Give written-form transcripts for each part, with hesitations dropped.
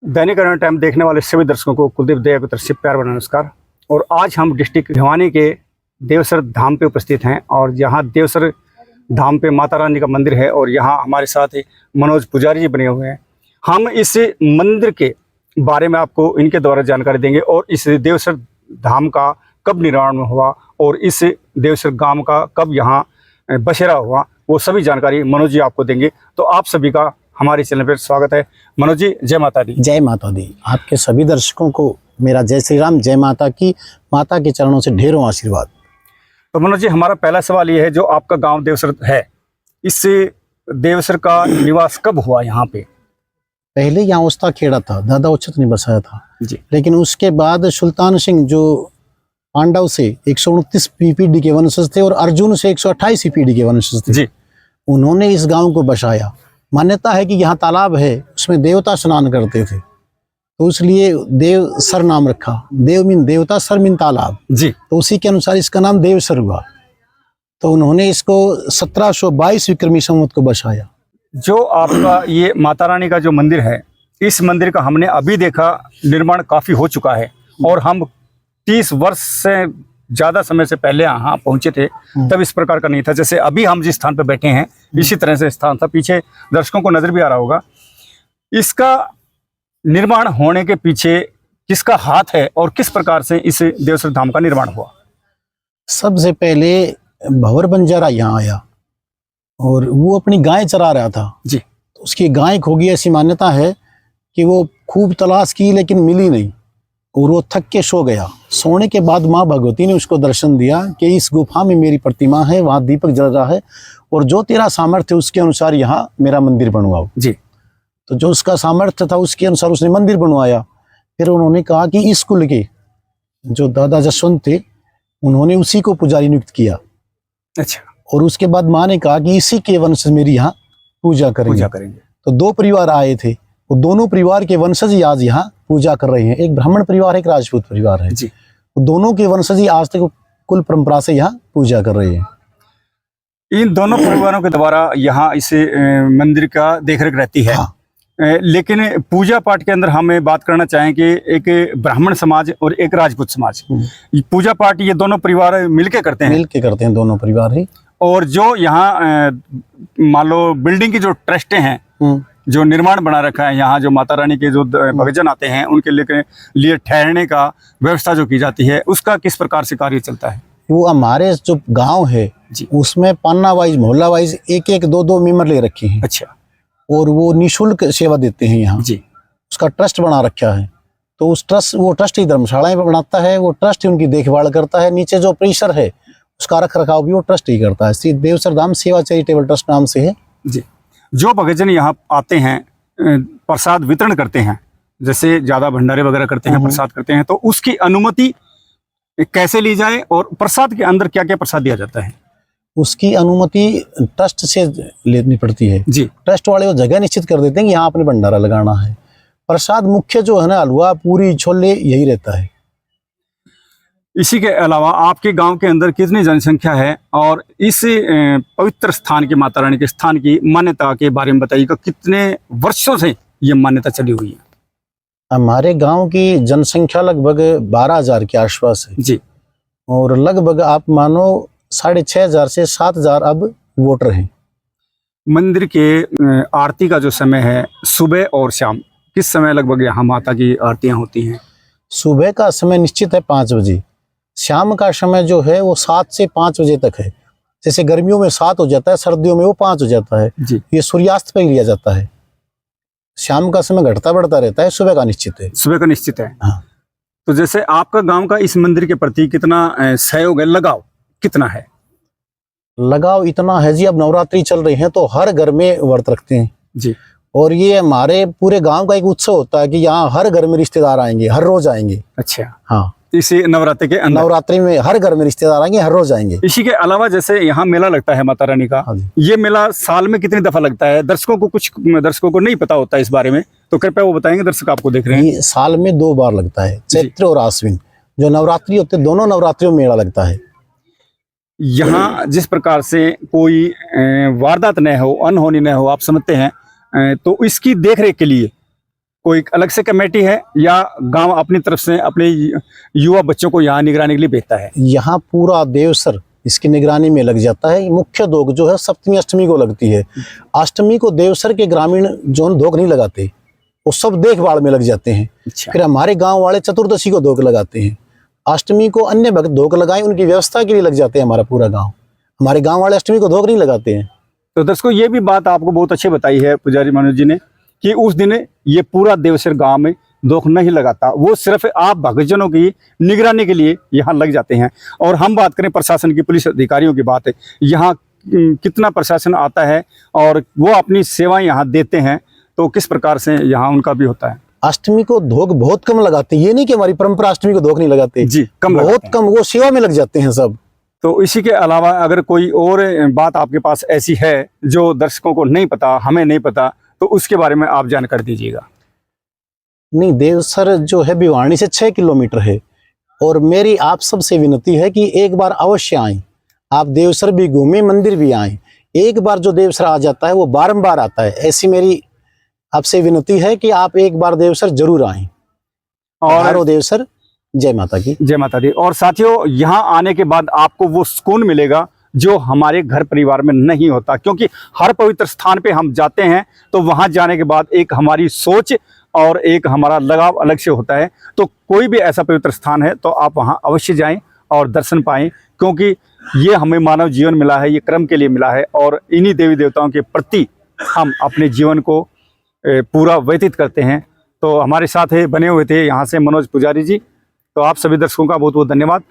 दैनिक current time देखने वाले सभी दर्शकों को कुलदीप दया की तरफ से प्यार भरा नमस्कार। और आज हम डिस्ट्रिक्ट भिवानी के देवसर धाम पे उपस्थित हैं और यहाँ देवसर धाम पे माता रानी का मंदिर है और यहाँ हमारे साथ मनोज पुजारी जी बने हुए हैं। हम इस मंदिर के बारे में आपको इनके द्वारा जानकारी देंगे और इस देवसर धाम का कब निर्माण हुआ और इस देवसर गांव का कब यहाँ बसेरा हुआ, वो सभी जानकारी मनोज जी आपको देंगे। तो आप सभी का हमारे चैनल पर स्वागत है। मनोज जी, जय माता दी। जय माता दी। आपके सभी दर्शकों को मेरा जय श्री राम, जय माता की। माता के चरणों से ढेरों आशीर्वाद। तो मनोज जी, हमारा पहला सवाल ये है, जो आपका गांव देवसर है, इस देवसर का निवास कब हुआ यहाँ पे? पहले यहाँ उस्ता खेड़ा था, दादा उच्चत ने बसाया था जी। लेकिन उसके बाद सुल्तान सिंह जो पांडव से 129 पीपीडी के वंशज थे और अर्जुन से 128 पीपीडी के वंशज थे जी, उन्होंने इस गांव को बसाया। मान्यता है कि यहाँ तालाब है, उसमें देवता स्नान करते थे, तो इसलिए देव सर नाम रखा। देव मीन देवता, सर मीन तालाब जी। तो उसी के अनुसार इसका नाम देवसर हुआ। तो उन्होंने इसको 1722 विक्रमी संवत को बसाया। जो आपका ये माता रानी का जो मंदिर है, इस मंदिर का हमने अभी देखा निर्माण काफी हो चुका है और हम 30 वर्ष से ज्यादा समय से पहले यहाँ पहुंचे थे, तब इस प्रकार का नहीं था। जैसे अभी हम जिस स्थान पर बैठे हैं इसी तरह से स्थान था। पीछे दर्शकों को नजर भी आ रहा होगा। इसका निर्माण होने के पीछे किसका हाथ है और किस प्रकार से इस देवसर धाम का निर्माण हुआ? सबसे पहले भंवर बंजारा यहाँ आया और वो अपनी गाय चरा रहा था जी। तो उसकी गाय खो गई, ऐसी मान्यता है कि वो खूब तलाश की लेकिन मिली नहीं और वो थक के सो गया। सोने के बाद माँ भगवती ने उसको दर्शन दिया कि इस गुफा में मेरी प्रतिमा है, वहाँ दीपक जल रहा है और जो तेरा सामर्थ्य उसके अनुसार यहाँ मेरा मंदिर बनवाओ जी। तो जो उसका सामर्थ्य था उसके अनुसार उसने मंदिर बनवाया। फिर उन्होंने कहा कि इस कुल के जो दादा जसवंत थे उन्होंने उसी को पुजारी नियुक्त किया। अच्छा। और उसके बाद माँ ने कहा कि इसी के वंशज मेरी यहाँ पूजा करेंगे। तो दो परिवार आए थे, वो दोनों परिवार के वंशज ही आज यहाँ पूजा कर रहे हैं। एक ब्राह्मण परिवार है, एक राजपूत परिवार है जी। वो दोनों के वंशज ही आज तक कुल परंपरा से यहाँ पूजा कर रहे हैं। इन दोनों परिवारों के द्वारा यहाँ इस मंदिर का देखरेख रहती है। हाँ। लेकिन पूजा पाठ के अंदर हमें बात करना चाहें कि एक ब्राह्मण समाज और एक राजपूत समाज, पूजा पाठ ये दोनों परिवार मिलके करते हैं दोनों परिवार ही। और जो यहाँ मान लो बिल्डिंग की जो ट्रस्टें हैं, जो निर्माण बना रखा है यहाँ, जो माता रानी के जो भक्तजन आते हैं उनके लिए ठहरने का व्यवस्था जो की जाती है, उसका किस प्रकार से कार्य चलता है? वो हमारे जो गांव है जी, उसमें पान्ना वाइज, मोहल्ला वाइज एक दो मेंबर ले रखे हैं। अच्छा। और वो निःशुल्क सेवा देते हैं यहाँ जी। उसका ट्रस्ट बना रखा है। तो वो ट्रस्ट ही धर्मशालाएं बनाता है, वो ट्रस्ट ही उनकी देखभाल करता है। नीचे जो परिसर है उसका रख रखाव भी वो ट्रस्ट ही करता है। श्री देवसर धाम सेवा चैरिटेबल ट्रस्ट नाम से है जी। जो भक्तजन यहाँ आते हैं, प्रसाद वितरण करते हैं, जैसे ज्यादा भंडारे वगैरह करते हैं, प्रसाद करते हैं, तो उसकी अनुमति कैसे ली जाए और प्रसाद के अंदर क्या क्या प्रसाद दिया जाता है? उसकी अनुमति ट्रस्ट से लेनी पड़ती है जी। ट्रस्ट वाले वो जगह निश्चित कर देते हैं कि यहाँ आपने भंडारा लगाना है। प्रसाद मुख्य जो है ना, हलवा, पूरी, छोले, यही रहता है। इसी के अलावा आपके गांव के अंदर कितनी जनसंख्या है और इस पवित्र स्थान की, माता रानी के स्थान की मान्यता के बारे में बताइएगा। कितने वर्षों से ये मान्यता चली हुई है? हमारे गांव की जनसंख्या लगभग 12,000 के आसपास है जी। और लगभग आप मानो 6,500 से 7,000 अब वोटर हैं। मंदिर के आरती का जो समय है, सुबह और शाम, किस समय लगभग यहाँ माता की आरतियाँ होती हैं? सुबह का समय निश्चित है 5 बजे। शाम का समय जो है वो 7 से 5 बजे तक है। जैसे गर्मियों में 7 हो जाता है, सर्दियों में वो 5 हो जाता है जी। ये सूर्यास्त पर लिया जाता है। शाम का समय घटता बढ़ता रहता है, सुबह का निश्चित है। सुबह का निश्चित है। हाँ। तो जैसे आपका गांव का इस मंदिर के प्रति कितना सहयोग है, लगाव कितना है? लगाव इतना है जी, अब नवरात्रि चल रही है तो हर घर में व्रत रखते हैं जी। और ये हमारे पूरे गांव का एक उत्सव होता है कि यहाँ हर घर में रिश्तेदार आएंगे, हर रोज आएंगे। अच्छा। हाँ। इसी नवरात्रि के अंदर, नवरात्रि में हर घर में रिश्तेदार आएंगे, हर रोज आएंगे। इसी के अलावा जैसे यहाँ मेला लगता है माता रानी का, ये मेला साल में कितनी दफा लगता है? कुछ दर्शकों को नहीं पता होता इस बारे में, तो कृपया वो बताएंगे, दर्शक आपको देख रहे हैं। साल में 2 बार लगता है, चैत्र और आश्विन। जो नवरात्रि होते हैं, दोनों नवरात्रियों में मेला लगता है। यहाँ जिस प्रकार से कोई वारदात न हो, अनहोनी न हो, आप समझते हैं, तो इसकी देखरेख के लिए कोई अलग से कमेटी है या गांव अपनी तरफ से अपने युवा बच्चों को यहाँ निगरानी के लिए भेजता है? यहाँ पूरा देवसर इसकी निगरानी में लग जाता है। मुख्य दोग जो है सप्तमी अष्टमी को लगती है। अष्टमी को देवसर के ग्रामीण जो दोग नहीं लगाते, वो सब देखभाल में लग जाते हैं। अच्छा। फिर हमारे गांव वाले चतुर्दशी को दोग लगाते हैं। अष्टमी को अन्य भक्त दोग लगाए, उनकी व्यवस्था के लिए लग जाते हैं हमारा पूरा गाँव। हमारे गाँव वाले अष्टमी को दोग नहीं लगाते हैं। तो दर्शकों, ये भी बात आपको बहुत अच्छी बताई है पुजारी मनोज जी ने कि उस दिन ये पूरा देवसर गांव में दोख नहीं लगाता, वो सिर्फ आप भक्तजनों की निगरानी के लिए यहाँ लग जाते हैं। और हम बात करें प्रशासन की, पुलिस अधिकारियों की बात है, यहाँ कितना प्रशासन आता है और वो अपनी सेवाएं यहाँ देते हैं, तो किस प्रकार से यहाँ उनका भी होता है? अष्टमी को धोख बहुत कम लगाते हैं। ये नहीं कि हमारी परंपरा अष्टमी को धोख नहीं लगाते जी, कम बहुत लगाते हैं। कम, वो सेवा में लग जाते हैं सब। तो इसी के अलावा अगर कोई और बात आपके पास ऐसी है जो दर्शकों को नहीं पता, हमें नहीं पता, तो उसके बारे में आप जानकारी दीजिएगा। नहीं, देवसर जो है भिवानी से 6 किलोमीटर है और मेरी आप सबसे विनती है कि एक बार अवश्य आएं। आप देवसर भी घूमें, मंदिर भी आएं। एक बार जो देवसर आ जाता है वो बारंबार आता है। ऐसी मेरी आपसे विनती है कि आप एक बार देवसर जरूर आएं। और देवसर, जय माता की। जय माता दी। और साथियों, यहाँ आने के बाद आपको वो सुकून मिलेगा जो हमारे घर परिवार में नहीं होता, क्योंकि हर पवित्र स्थान पे हम जाते हैं तो वहाँ जाने के बाद एक हमारी सोच और एक हमारा लगाव अलग से होता है। तो कोई भी ऐसा पवित्र स्थान है तो आप वहाँ अवश्य जाएं और दर्शन पाएं, क्योंकि ये हमें मानव जीवन मिला है, ये कर्म के लिए मिला है और इन्हीं देवी देवताओं के प्रति हम अपने जीवन को पूरा व्यतीत करते हैं। तो हमारे साथ बने हुए थे यहाँ से मनोज पुजारी जी। तो आप सभी दर्शकों का बहुत बहुत धन्यवाद।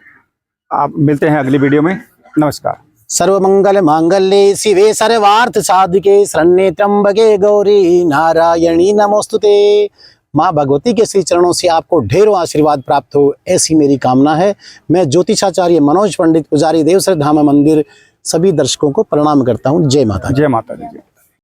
आप मिलते हैं अगली वीडियो में। नमस्कार। सर्वमंगल मांगल्ये शिवे सर्वार्थ साधिके शरण्ये त्र्यंबके गौरी नारायणी नमोस्तुते। माँ भगवती के श्री चरणों से आपको ढेरों आशीर्वाद प्राप्त हो, ऐसी मेरी कामना है। मैं ज्योतिषाचार्य मनोज पंडित, पुजारी देवसर धाम मंदिर, सभी दर्शकों को प्रणाम करता हूँ। जय माता। जय माता दी।